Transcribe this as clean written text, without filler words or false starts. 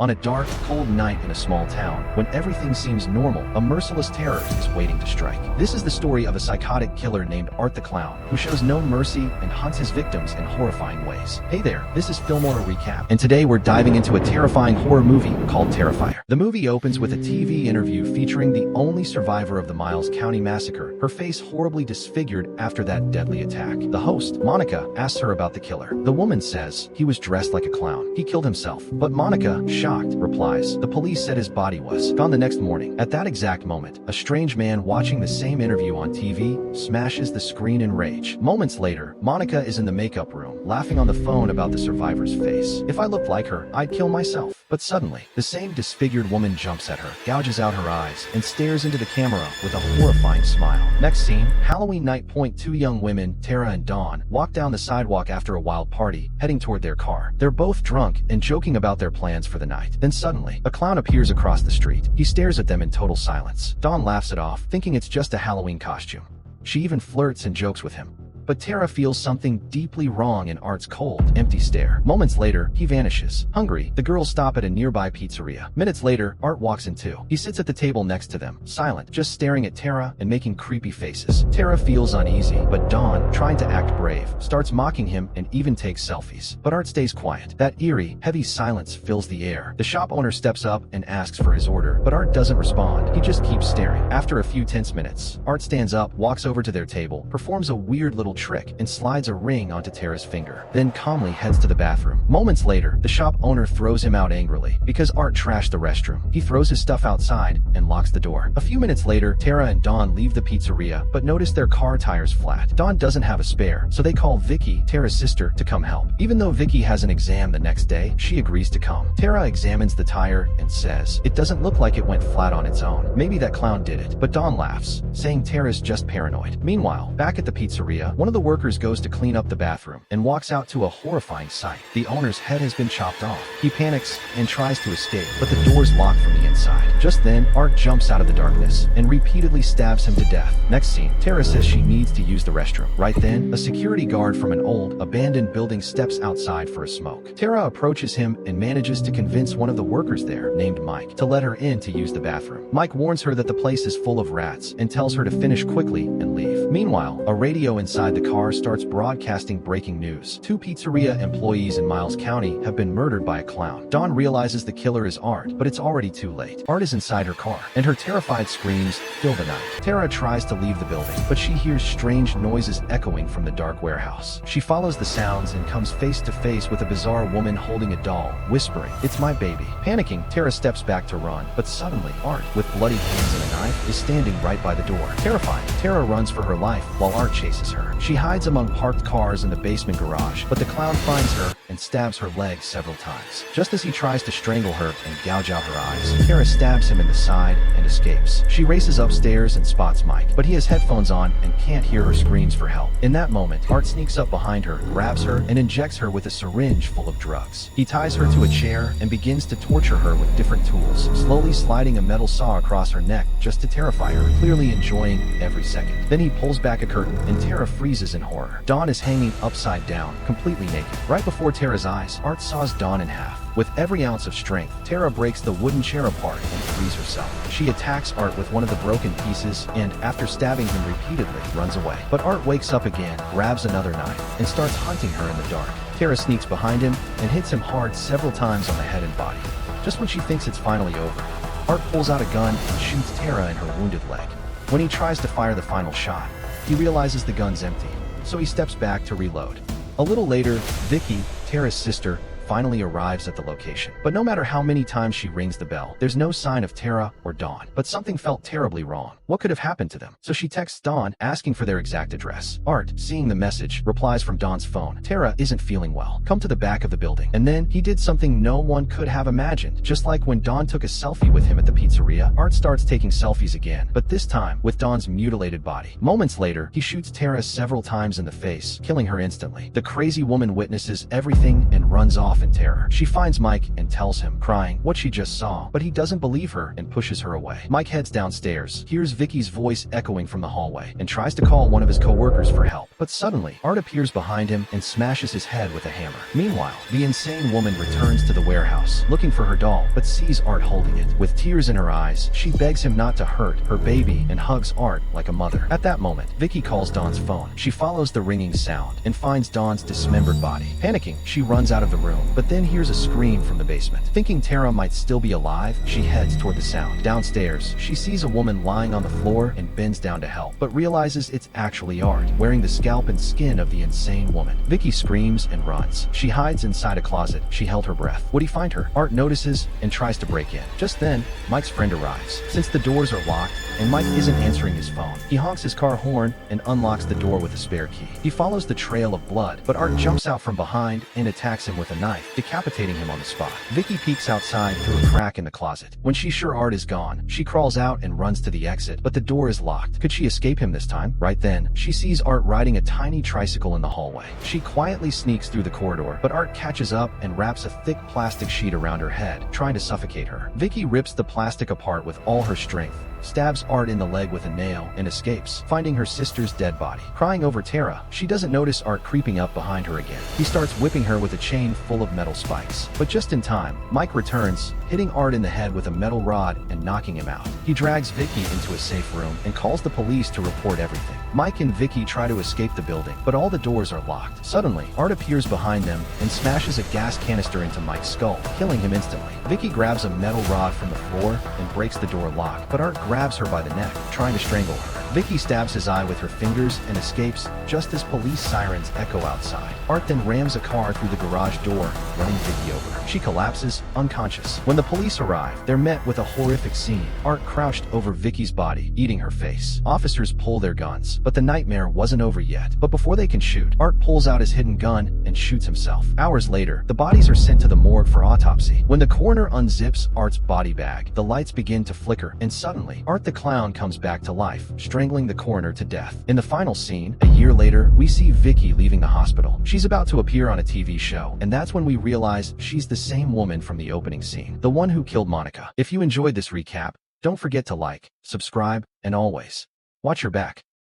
On a dark, cold night in a small town, when everything seems normal, a merciless terror is waiting to strike. This is the story of a psychotic killer named Art the Clown, who shows no mercy and hunts his victims in horrifying ways. Hey there, this is Filmoro Recap, and today we're diving into a terrifying horror movie called Terrifier. The movie opens with a TV interview featuring the only survivor of the Miles County massacre, her face horribly disfigured after that deadly attack. The host, Monica, asks her about the killer. The woman says, "He was dressed like a clown. He killed himself." But Monica, shocked, replies, "The police said his body was gone the next morning." At that exact moment, a strange man watching the same interview on TV smashes the screen in rage. Moments later, Monica is in the makeup room, laughing on the phone about the survivor's face. "If I looked like her, I'd kill myself." But suddenly, the same disfigured woman jumps at her, gouges out her eyes, and stares into the camera with a horrifying smile. Next scene, Halloween night. Two young women, Tara and Dawn, walk down the sidewalk after a wild party, heading toward their car. They're both drunk and joking about their plans for the night. Then suddenly, a clown appears across the street. He stares at them in total silence. Dawn laughs it off, thinking it's just a Halloween costume. She even flirts and jokes with him. But Tara feels something deeply wrong in Art's cold, empty stare. Moments later, he vanishes. Hungry, the girls stop at a nearby pizzeria. Minutes later, Art walks in too. He sits at the table next to them, silent, just staring at Tara and making creepy faces. Tara feels uneasy, but Dawn, trying to act brave, starts mocking him and even takes selfies. But Art stays quiet. That eerie, heavy silence fills the air. The shop owner steps up and asks for his order, but Art doesn't respond. He just keeps staring. After a few tense minutes, Art stands up, walks over to their table, performs a weird little trick, and slides a ring onto Tara's finger, then calmly heads to the bathroom. Moments later, the shop owner throws him out angrily because Art trashed the restroom. He throws his stuff outside and locks the door. A few minutes later, Tara and Dawn leave the pizzeria, but notice their car tire's flat. Dawn doesn't have a spare, so they call Vicky, Tara's sister, to come help. Even though Vicky has an exam the next day, she agrees to come. Tara examines the tire and says, "It doesn't look like it went flat on its own. Maybe that clown did it." But Dawn laughs, saying Tara's just paranoid. Meanwhile, back at the pizzeria, one of the workers goes to clean up the bathroom and walks out to a horrifying sight. The owner's head has been chopped off. He panics and tries to escape, but the door's locked from the inside. Just then, Art jumps out of the darkness and repeatedly stabs him to death. Next scene, Tara says she needs to use the restroom. Right then, a security guard from an old, abandoned building steps outside for a smoke. Tara approaches him and manages to convince one of the workers there, named Mike, to let her in to use the bathroom. Mike warns her that the place is full of rats and tells her to finish quickly and leave. Meanwhile, a radio inside the car starts broadcasting breaking news. 2 pizzeria employees in Miles County have been murdered by a clown. Dawn realizes the killer is Art, but it's already too late. Art is inside her car, and her terrified screams fill the night. Tara tries to leave the building, but she hears strange noises echoing from the dark warehouse. She follows the sounds and comes face to face with a bizarre woman holding a doll, whispering, "It's my baby." Panicking, Tara steps back to run, but suddenly, Art, with bloody hands and a knife, is standing right by the door. Terrified, Tara runs for her life while Art chases her. She hides among parked cars in the basement garage, but the clown finds her and stabs her leg several times. Just as he tries to strangle her and gouge out her eyes, Tara stabs him in the side and escapes. She races upstairs and spots Mike, but he has headphones on and can't hear her screams for help. In that moment, Art sneaks up behind her, grabs her, and injects her with a syringe full of drugs. He ties her to a chair and begins to torture her with different tools, slowly sliding a metal saw across her neck just to terrify her, clearly enjoying every second. Then he pulls back a curtain and Tara freezes in horror. Dawn is hanging upside down, completely naked. Right before Tara's eyes, Art saws Dawn in half. With every ounce of strength, Tara breaks the wooden chair apart and frees herself. She attacks Art with one of the broken pieces and, after stabbing him repeatedly, runs away. But Art wakes up again, grabs another knife, and starts hunting her in the dark. Tara sneaks behind him and hits him hard several times on the head and body. Just when she thinks it's finally over, Art pulls out a gun and shoots Tara in her wounded leg. When he tries to fire the final shot, he realizes the gun's empty, so he steps back to reload. A little later, Vicky, Tara's sister, finally arrives at the location. But no matter how many times she rings the bell, there's no sign of Tara or Dawn. But something felt terribly wrong. What could have happened to them? So she texts Dawn, asking for their exact address. Art, seeing the message, replies from Dawn's phone, "Tara isn't feeling well. Come to the back of the building." And then he did something no one could have imagined. Just like when Dawn took a selfie with him at the pizzeria, Art starts taking selfies again, but this time with Dawn's mutilated body. Moments later, he shoots Tara several times in the face, killing her instantly. The crazy woman witnesses everything and runs off in terror. She finds Mike and tells him, crying, what she just saw, but he doesn't believe her and pushes her away. Mike heads downstairs, hears Vicky's voice echoing from the hallway, and tries to call one of his co-workers for help. But suddenly, Art appears behind him and smashes his head with a hammer. Meanwhile, the insane woman returns to the warehouse, looking for her doll, but sees Art holding it. With tears in her eyes, she begs him not to hurt her baby and hugs Art like a mother. At that moment, Vicky calls Dawn's phone. She follows the ringing sound and finds Dawn's dismembered body. Panicking, she runs out of the room, but then hears a scream from the basement. Thinking Tara might still be alive, she heads toward the sound. Downstairs, she sees a woman lying on the floor and bends down to help, but realizes it's actually Art, wearing the scalp and skin of the insane woman. Vicky screams and runs. She hides inside a closet. She held her breath. Would he find her? Art notices and tries to break in. Just then, Mike's friend arrives. Since the doors are locked and Mike isn't answering his phone, he honks his car horn and unlocks the door with a spare key. He follows the trail of blood, but Art jumps out from behind and attacks him with a knife, decapitating him on the spot. Vicky peeks outside through a crack in the closet. When she's sure Art is gone, she crawls out and runs to the exit, but the door is locked. Could she escape him this time? Right then, she sees Art riding a tiny tricycle in the hallway. She quietly sneaks through the corridor, but Art catches up and wraps a thick plastic sheet around her head, trying to suffocate her. Vicky rips the plastic apart with all her strength, stabs Art in the leg with a nail, and escapes, finding her sister's dead body. Crying over Tara, she doesn't notice Art creeping up behind her again. He starts whipping her with a chain full of metal spikes. But just in time, Mike returns, hitting Art in the head with a metal rod and knocking him out. He drags Vicky into a safe room and calls the police to report everything. Mike and Vicky try to escape the building, but all the doors are locked. Suddenly, Art appears behind them and smashes a gas canister into Mike's skull, killing him instantly. Vicky grabs a metal rod from the floor and breaks the door lock, but Art grabs her by the neck, trying to strangle her. Vicky stabs his eye with her fingers and escapes just as police sirens echo outside. Art then rams a car through the garage door, running Vicky over. She collapses, unconscious. When the police arrive, they're met with a horrific scene. Art crouched over Vicky's body, eating her face. Officers pull their guns, but the nightmare wasn't over yet. But before they can shoot, Art pulls out his hidden gun and shoots himself. Hours later, the bodies are sent to the morgue for autopsy. When the coroner unzips Art's body bag, the lights begin to flicker, and suddenly, Art the Clown comes back to life, strangling the coroner to death. In the final scene, a year later, we see Vicky leaving the hospital. She's about to appear on a TV show, and that's when we realize she's the same woman from the opening scene, the one who killed Monica. If you enjoyed this recap, don't forget to like, subscribe, and always watch your back.